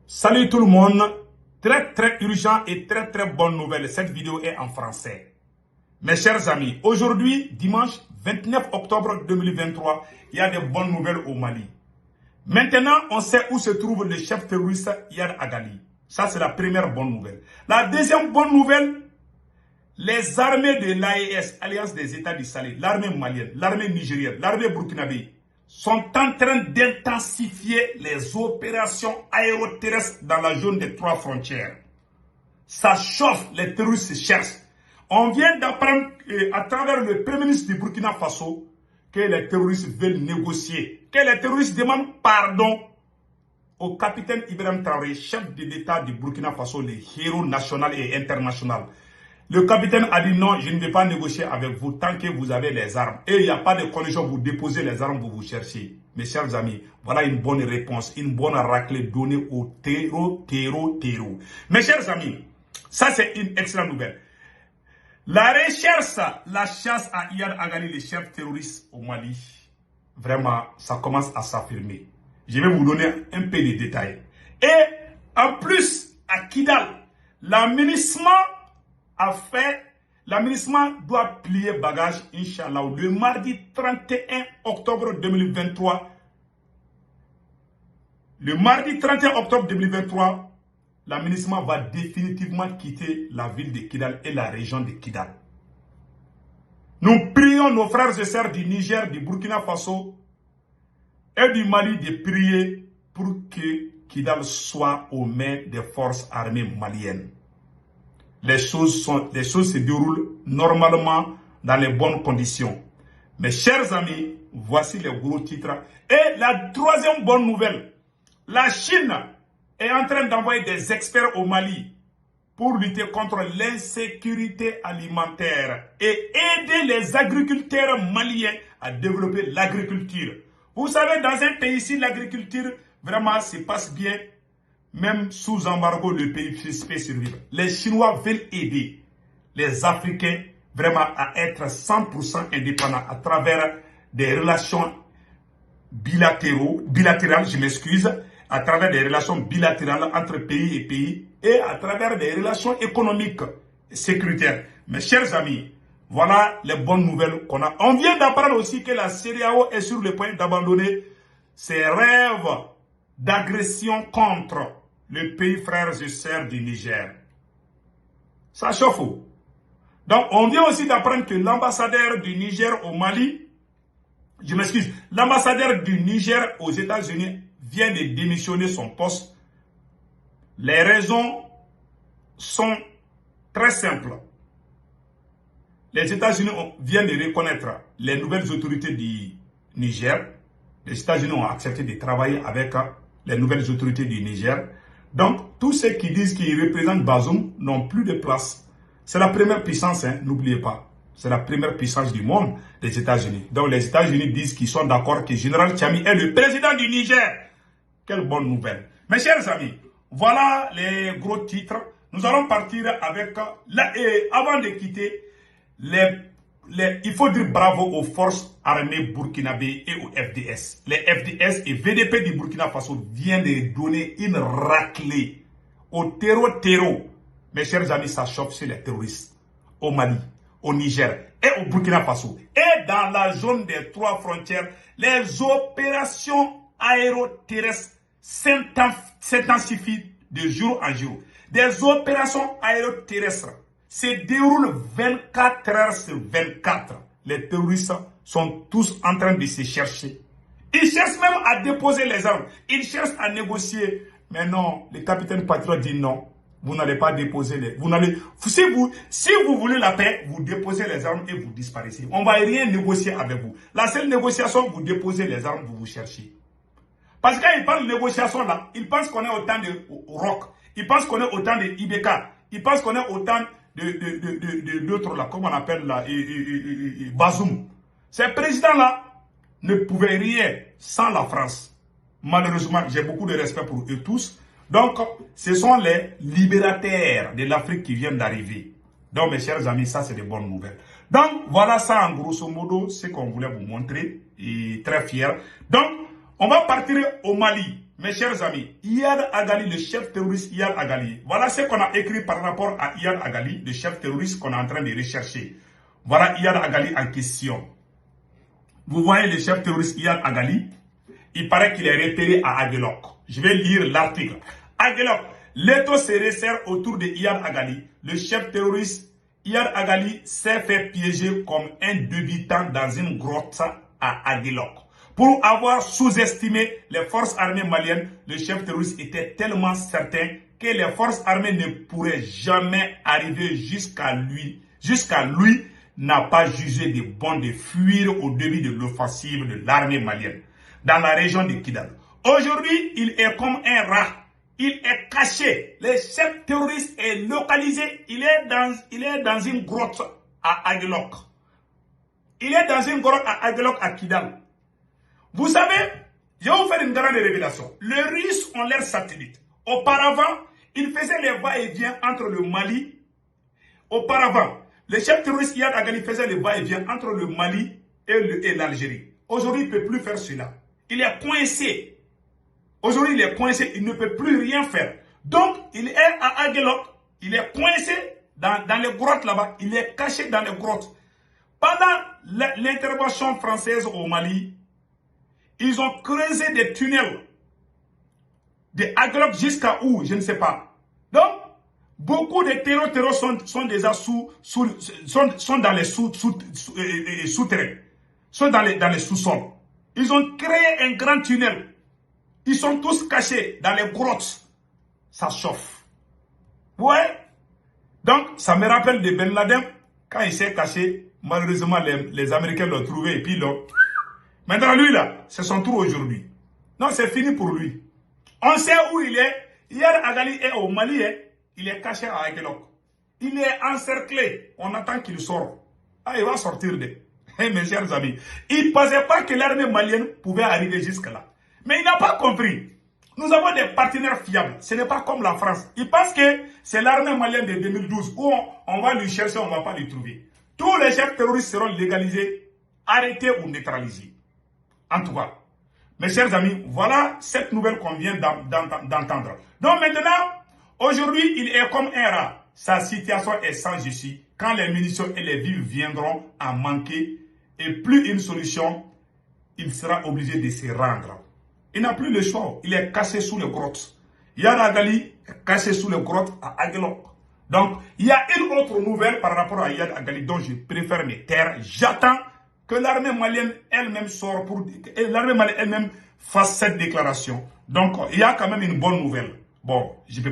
Salut tout le monde, très urgent et très bonne nouvelle. Cette vidéo est en français. Mes chers amis, aujourd'hui, dimanche 29 octobre 2023, il y a de bonnes nouvelles au Mali. Maintenant, on sait où se trouve le chef terroriste Iyad Agali. Ça, c'est la première bonne nouvelle. La deuxième bonne nouvelle, les armées de l'AES, Alliance des États du Sahel, l'armée malienne, l'armée nigérienne, l'armée burkinabé, sont en train d'intensifier les opérations aéroterrestres dans la zone des 3 frontières. Ça chauffe, les terroristes cherchent. On vient d'apprendre à travers le Premier ministre du Burkina Faso que les terroristes veulent négocier, que les terroristes demandent pardon au capitaine Ibrahim Traoré, chef de l'État du Burkina Faso, le héros national et international. Le capitaine a dit non, je ne vais pas négocier avec vous tant que vous avez les armes. Et il n'y a pas de condition, vous déposez les armes, vous cherchez. Mes chers amis, voilà une bonne réponse, une bonne raclée donnée au terreau. Mes chers amis, ça c'est une excellente nouvelle. La recherche, la chasse à Iyad Agali, le chef terroriste au Mali, vraiment, ça commence à s'affirmer. Je vais vous donner un peu de détails. Et en plus, à Kidal, l'aménagement doit plier bagage, Inch'Allah, le mardi 31 octobre 2023. Le mardi 31 octobre 2023, l'aménagement va définitivement quitter la ville de Kidal et la région de Kidal. Nous prions nos frères et sœurs du Niger, du Burkina Faso et du Mali de prier pour que Kidal soit aux mains des forces armées maliennes. Les choses se déroulent normalement dans les bonnes conditions. Mes chers amis, voici les gros titres. Et la troisième bonne nouvelle, la Chine est en train d'envoyer des experts au Mali pour lutter contre l'insécurité alimentaire et aider les agriculteurs maliens à développer l'agriculture. Vous savez, dans un pays, si l'agriculture vraiment se passe bien, même sous embargo, le pays peut survivre. Les Chinois veulent aider les Africains vraiment à être 100% indépendants à travers des relations bilatérales, je m'excuse, à travers des relations bilatérales entre pays et pays et à travers des relations économiques et sécuritaires. Mes chers amis, voilà les bonnes nouvelles qu'on a. On vient d'apprendre aussi que la CEDEAO est sur le point d'abandonner ses rêves d'agression contre le pays frères et sœurs du Niger. Ça chauffe. Donc, on vient aussi d'apprendre que l'ambassadeur du Niger au Mali, je m'excuse, l'ambassadeur du Niger aux États-Unis vient de démissionner son poste. Les raisons sont très simples. Les États-Unis viennent de reconnaître les nouvelles autorités du Niger. Les États-Unis ont accepté de travailler avec les nouvelles autorités du Niger. Donc, tous ceux qui disent qu'ils représentent Bazoum n'ont plus de place. C'est la première puissance, hein, n'oubliez pas. C'est la première puissance du monde, les États-Unis. Donc, les États-Unis disent qu'ils sont d'accord que Général Tchami est le président du Niger. Quelle bonne nouvelle. Mes chers amis, voilà les gros titres. Nous allons partir avec, avant de quitter, il faut dire bravo aux forces armées burkinabées et aux FDS. Les FDS et VDP du Burkina Faso viennent de donner une raclée au terreau. Mes chers amis, ça chauffe chez les terroristes au Mali, au Niger et au Burkina Faso. Et dans la zone des 3 frontières, les opérations aéroterrestres s'intensifient de jour en jour. Des opérations aéroterrestres se déroule 24 heures sur 24. Les terroristes sont tous en train de se chercher. Ils cherchent même à déposer les armes. Ils cherchent à négocier. Mais non, le capitaine Patriot dit non. Vous n'allez pas déposer les... Si vous voulez la paix, vous déposez les armes et vous disparaissez. On ne va rien négocier avec vous. La seule négociation, vous déposez les armes, vous chérchez. Parce que quand ils parlent de négociation là, ils pensent qu'on est au temps de Rock. Ils pensent qu'on est au temps de Ibeka. Ils pensent qu'on est au temps de l'autre là, comment on appelle là, Bazoum. Ces présidents-là ne pouvaient rien sans la France. Malheureusement, j'ai beaucoup de respect pour eux tous. Donc, ce sont les libérateurs de l'Afrique qui viennent d'arriver. Donc, mes chers amis, ça, c'est des bonnes nouvelles. Donc, voilà ça, en grosso modo, ce qu'on voulait vous montrer. Et très fier. Donc, on va partir au Mali. mes chers amis, Iyad Agali, le chef terroriste Iyad Agali, voilà ce qu'on a écrit par rapport à Iyad Agali, le chef terroriste qu'on est en train de rechercher. Voilà Iyad Agali en question. Vous voyez le chef terroriste Iyad Agali, il paraît qu'il est repéré à Aguelok. Je vais lire l'article. Aguelok, l'étau se resserre autour de Iyad Agali. Le chef terroriste Iyad Agali s'est fait piéger comme un débutant dans une grotte à Aguelok. Pour avoir sous-estimé les forces armées maliennes, le chef terroriste était tellement certain que les forces armées ne pourraient jamais arriver jusqu'à lui. Lui n'a pas jugé de bon de fuir au début de l'offensive de l'armée malienne dans la région de Kidal. Aujourd'hui, il est comme un rat. Il est caché. Le chef terroriste est localisé. Il est dans une grotte à Aguelok. Il est dans une grotte à Aguelok à Kidal. Vous savez, je vais vous faire une grande révélation. Les Russes ont leur satellite. Auparavant, ils faisaient les va-et-vient entre le Mali. Auparavant, le chef terroriste Iyad Agali faisait le va-et-vient entre le Mali et l'Algérie. Aujourd'hui, il ne peut plus faire cela. Il est coincé. Aujourd'hui, il est coincé. Il ne peut plus rien faire. Donc, il est à Aguelok. Il est coincé dans les grottes là-bas. Il est caché dans les grottes. Pendant l'intervention française au Mali, ils ont creusé des tunnels de Aguelok jusqu'à où, je ne sais pas. Donc, beaucoup de terreaux sont déjà sont dans les souterrains, sont dans les sous-sols. Ils ont créé un grand tunnel. Ils sont tous cachés dans les grottes. Ça chauffe. Ouais. Donc, ça me rappelle de Ben Laden. Quand il s'est caché, malheureusement, les Américains l'ont trouvé et puis l'ont. Maintenant, lui, là, c'est son tour aujourd'hui. Non, c'est fini pour lui. On sait où il est. Iyad Agali est au Mali. Il est caché à Aguelok. Il est encerclé. On attend qu'il sorte. Ah, il va sortir de. Hey, mes chers amis. Il ne pensait pas que l'armée malienne pouvait arriver jusque-là. Mais il n'a pas compris. Nous avons des partenaires fiables. Ce n'est pas comme la France. Il pense que c'est l'armée malienne de 2012 où on va lui chercher, on ne va pas lui trouver. Tous les chefs terroristes seront légalisés, arrêtés ou neutralisés. En tout cas, mes chers amis, voilà cette nouvelle qu'on vient d'entendre. Donc maintenant, aujourd'hui, il est comme un rat. Sa situation est sans issue. Quand les munitions et les vivres viendront à manquer et plus une solution, il sera obligé de se rendre. Il n'a plus le choix. Il est caché sous les grottes. Iyad Agali est caché sous les grottes à Aguelok. Donc, il y a une autre nouvelle par rapport à Iyad Agali dont je préfère me taire. J'attends que l'armée malienne elle-même sorte et l'armée malienne elle-même fasse cette déclaration. Donc, il y a quand même une bonne nouvelle. Bon, je ne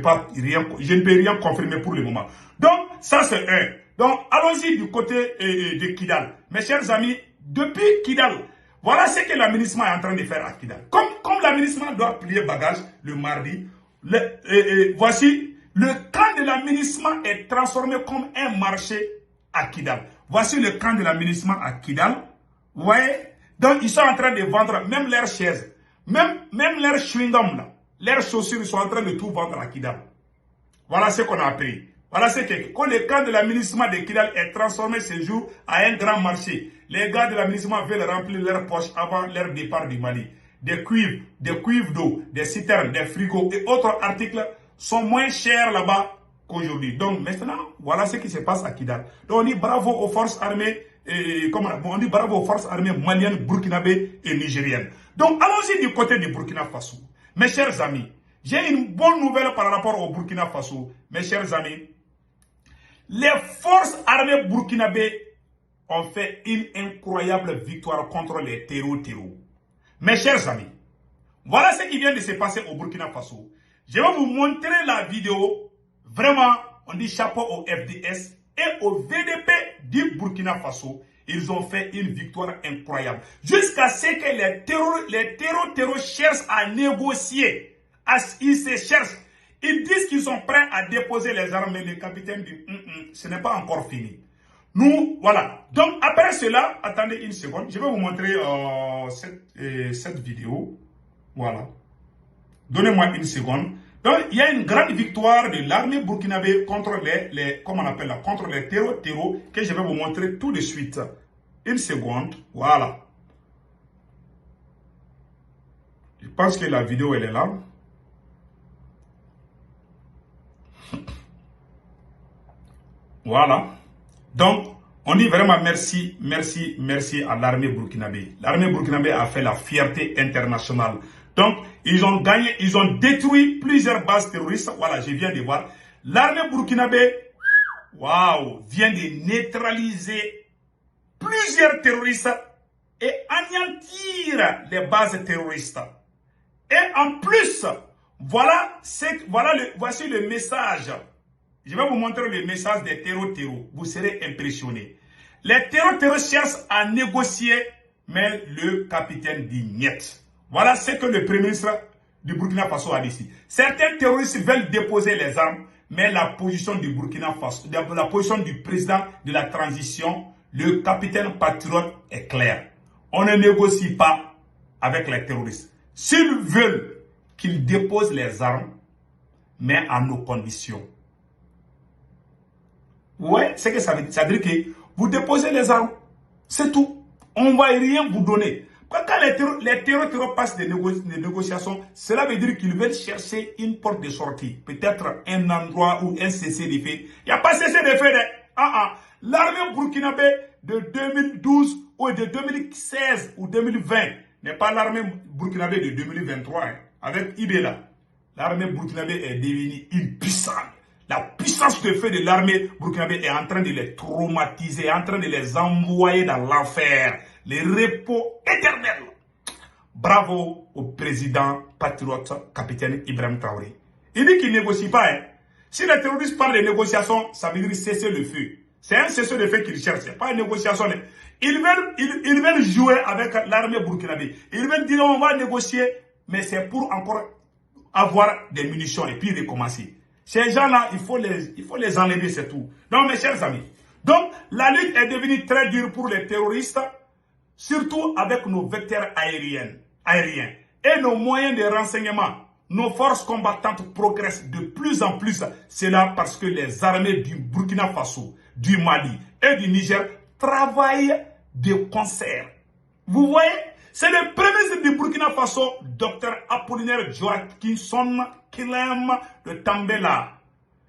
peux rien confirmer pour le moment. Donc, ça c'est un. Donc, allons-y du côté de Kidal. Mes chers amis, depuis Kidal, voilà ce que l'aménagement est en train de faire à Kidal. Comme l'aménagement doit plier bagage le mardi, voici, le camp de l'aménagement est transformé comme un marché à Kidal. Voici le camp de l'aménagement à Kidal. Vous voyez? Donc, ils sont en train de vendre même leurs chaises, même leurs chewing-gums, leurs chaussures, ils sont en train de tout vendre à Kidal. Voilà ce qu'on a appris. Voilà ce que, quand le camp de l'aménagement de Kidal est transformé ce jour à un grand marché, les gars de l'aménagement veulent remplir leurs poches avant leur départ du Mali. Des cuivres d'eau, des citernes, des frigos et autres articles sont moins chers là-bas qu'aujourd'hui. Donc maintenant, voilà ce qui se passe à Kidal. Donc on dit bravo aux forces armées, on dit bravo aux forces armées maliennes, burkinabées et nigériennes. Donc allons-y du côté du Burkina Faso. Mes chers amis, j'ai une bonne nouvelle par rapport au Burkina Faso. Mes chers amis, les forces armées burkinabées ont fait une incroyable victoire contre les terreaux. Mes chers amis, voilà ce qui vient de se passer au Burkina Faso. Je vais vous montrer la vidéo. Vraiment, on dit chapeau au FDS et au VDP du Burkina Faso. Ils ont fait une victoire incroyable. Jusqu'à ce que les terreaux cherchent à négocier. Ils se cherchent. Ils disent qu'ils sont prêts à déposer les armes. Mais le capitaine dit, ce n'est pas encore fini. Nous, voilà. Donc, après cela, attendez une seconde. Je vais vous montrer cette vidéo. Voilà. Donnez-moi une seconde. Donc, il y a une grande victoire de l'armée burkinabé contre contre les terreaux que je vais vous montrer tout de suite. Une seconde. Voilà. Je pense que la vidéo, elle est là. Voilà. Donc, on dit vraiment merci, merci, merci à l'armée burkinabé. L'armée burkinabé a fait la fierté internationale. Donc, ils ont gagné, ils ont détruit plusieurs bases terroristes. Voilà, je viens de voir. L'armée burkinabé, waouh, vient de neutraliser plusieurs terroristes et anéantir les bases terroristes. Et en plus, voici le message. Je vais vous montrer le message des terreaux. Vous serez impressionnés. Les terreaux cherchent à négocier, mais le capitaine dit niet. Voilà ce que le premier ministre du Burkina Faso a dit. Certains terroristes veulent déposer les armes, mais la position du Burkina Faso, la position du président de la transition, le capitaine patriote est claire. On ne négocie pas avec les terroristes. S'ils veulent qu'ils déposent les armes, mais à nos conditions. Ouais, c'est que ça veut dire. Ça veut dire que vous déposez les armes. C'est tout. On ne va rien vous donner. Quand les terroristes passent des négociations, cela veut dire qu'ils veulent chercher une porte de sortie. Peut-être un endroit ou un cessez-le-feu. Il n'y a pas cessez-le-feu. L'armée burkinabé de 2012 ou de 2016 ou 2020 n'est pas l'armée burkinabé de 2023. Avec Ibela, l'armée burkinabé est devenue impuissante. La puissance de feu de l'armée burkinabé est en train de les traumatiser, en train de les envoyer dans l'enfer, les repos éternels. Bravo au président patriote, capitaine Ibrahim Traoré. Il dit qu'il ne négocie pas. Si les terroristes parlent de négociation, ça veut dire cesser le feu. C'est un cessez le feu qu'ils cherchent, ce n'est pas une négociation. Ils veulent jouer avec l'armée burkinabé. Ils veulent dire on va négocier, mais c'est pour encore avoir des munitions et puis recommencer. Ces gens-là, il faut les enlever, c'est tout. Donc, mes chers amis, donc la lutte est devenue très dure pour les terroristes, surtout avec nos vecteurs aériens. Et nos moyens de renseignement. Nos forces combattantes progressent de plus en plus. C'est là parce que les armées du Burkina Faso, du Mali et du Niger travaillent de concert. Vous voyez, c'est le premier ministre du Burkina Faso, Dr Apollinaire Joachimson Kilem de Tambela.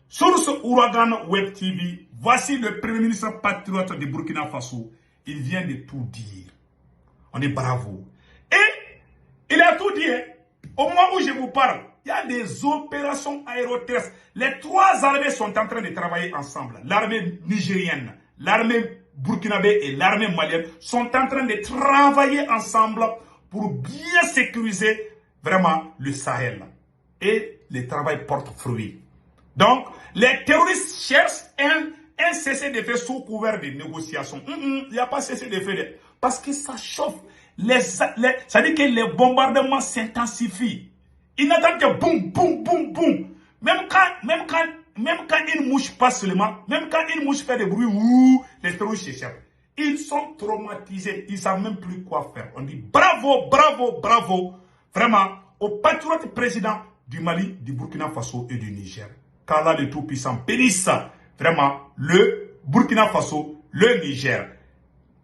Source Ouragan Web TV, voici le premier ministre patriote du Burkina Faso. Il vient de tout dire. On est bravo. Et il a tout dit. Au moment où je vous parle, il y a des opérations aéroterrestres. Les trois armées sont en train de travailler ensemble. L'armée nigérienne, l'armée burkinabé et l'armée malienne sont en train de travailler ensemble pour bien sécuriser vraiment le Sahel. Et le travail porte fruit. Donc, les terroristes cherchent un cessez-le-feu sous couvert de négociations. Il n'y a pas cessez-le-feu parce que ça chauffe. Ça dit que les bombardements s'intensifient. Ils n'attendent que boum, boum, boum, boum. Même quand une mouche passe seulement, même quand une mouche fait des bruits, les terroristes s'échappent. Ils sont traumatisés. Ils ne savent même plus quoi faire. On dit bravo, bravo, bravo. Vraiment, au patriote président du Mali, du Burkina Faso et du Niger. Qu'Allah le Tout-Puissant bénisse vraiment le Burkina Faso, le Niger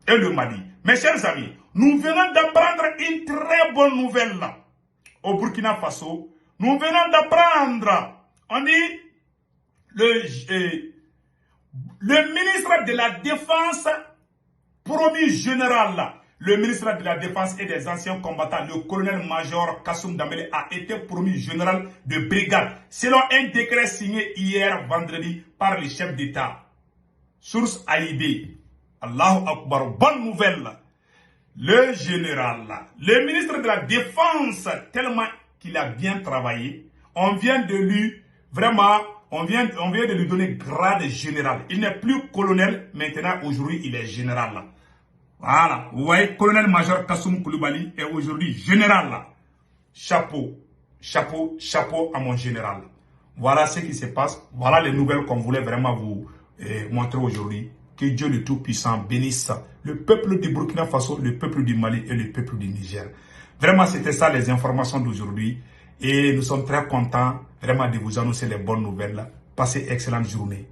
et le Mali. Mes chers amis, nous venons d'apprendre une très bonne nouvelle là. Au Burkina Faso, nous venons d'apprendre, on dit, le ministre de la Défense, promu général là, le ministre de la Défense et des anciens combattants, le colonel-major Kassoum Dambélé, a été promu général de brigade, selon un décret signé hier vendredi par le chef d'État. Source AIB. Allahu Akbar, bonne nouvelle. Le général, le ministre de la Défense, tellement qu'il a bien travaillé, on vient de lui, vraiment, on vient de lui donner grade général. Il n'est plus colonel, maintenant, aujourd'hui, il est général. Voilà, vous voyez, colonel-major Kassoum Koulibaly est aujourd'hui général. Chapeau, chapeau, chapeau à mon général. Voilà ce qui se passe. Voilà les nouvelles qu'on voulait vraiment vous montrer aujourd'hui. Que Dieu le Tout-Puissant bénisse le peuple du Burkina Faso, le peuple du Mali et le peuple du Niger. Vraiment, c'était ça les informations d'aujourd'hui. Et nous sommes très contents vraiment de vous annoncer les bonnes nouvelles. Passez une excellente journée.